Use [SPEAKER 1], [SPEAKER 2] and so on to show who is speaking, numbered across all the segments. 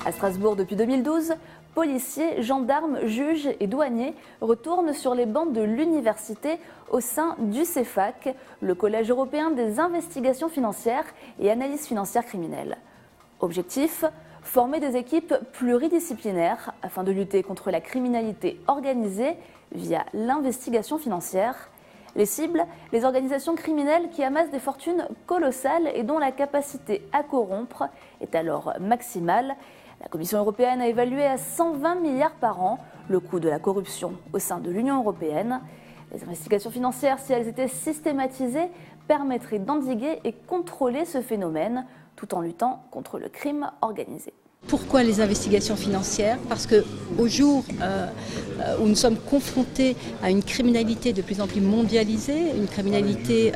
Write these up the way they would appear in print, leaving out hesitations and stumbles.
[SPEAKER 1] À Strasbourg depuis 2012, policiers, gendarmes, juges et douaniers retournent sur les bancs de l'université au sein du CEFAC, le Collège européen des investigations financières et analyses financières criminelles. Objectif : former des équipes pluridisciplinaires afin de lutter contre la criminalité organisée via l'investigation financière. Les cibles, les organisations criminelles qui amassent des fortunes colossales et dont la capacité à corrompre est alors maximale. La Commission européenne a évalué à 120 milliards par an le coût de la corruption au sein de l'Union européenne. Les investigations financières, si elles étaient systématisées, permettraient d'endiguer et contrôler ce phénomène tout en luttant contre le crime organisé.
[SPEAKER 2] Pourquoi les investigations financières? Parce qu'au jour où nous sommes confrontés à une criminalité de plus en plus mondialisée, une criminalité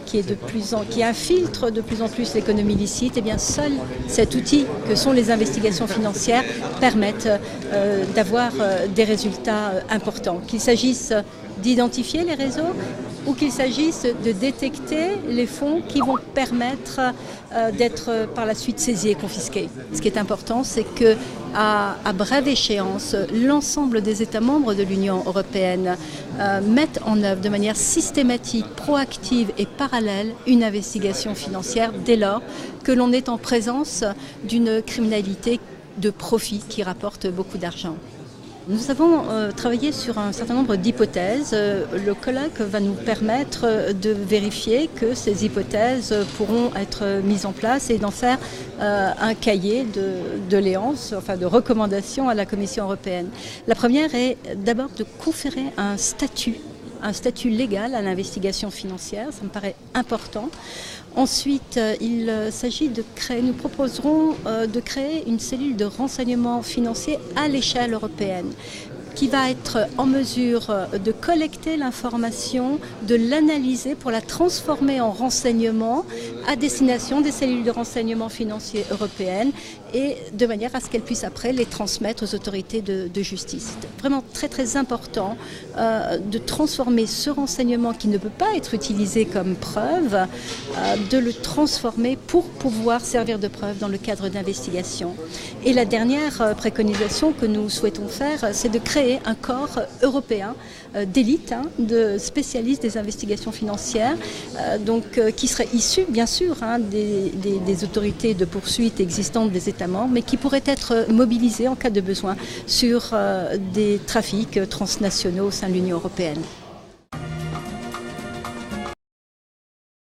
[SPEAKER 2] qui infiltre de plus en plus l'économie licite, et bien seul cet outil que sont les investigations financières permettent d'avoir des résultats importants. Qu'il s'agisse d'identifier les réseaux ou qu'il s'agisse de détecter les fonds qui vont permettre d'être par la suite saisis et confisqués. Ce qui est important, c'est qu'à brève échéance, l'ensemble des États membres de l'Union européenne mettent en œuvre de manière systématique, proactive et parallèle une investigation financière dès lors que l'on est en présence d'une criminalité de profit qui rapporte beaucoup d'argent. Nous avons travaillé sur un certain nombre d'hypothèses. Le colloque va nous permettre de vérifier que ces hypothèses pourront être mises en place et d'en faire un cahier de doléances, enfin de recommandations à la Commission européenne. La première est d'abord de conférer un statut légal à l'investigation financière, ça me paraît important. Ensuite, nous proposerons de créer une cellule de renseignement financier à l'échelle européenne qui va être en mesure de collecter l'information, de l'analyser pour la transformer en renseignements à destination des cellules de renseignement financier européennes et de manière à ce qu'elles puissent après les transmettre aux autorités de justice. C'est vraiment très très important de transformer ce renseignement qui ne peut pas être utilisé comme preuve, de le transformer pour pouvoir servir de preuve dans le cadre d'investigation. Et la dernière préconisation que nous souhaitons faire, c'est de créer un corps européen d'élite, de spécialistes des investigations financières, qui serait issu bien sûr des autorités de poursuite existantes des États membres, mais qui pourrait être mobilisé en cas de besoin sur des trafics transnationaux au sein de l'Union européenne.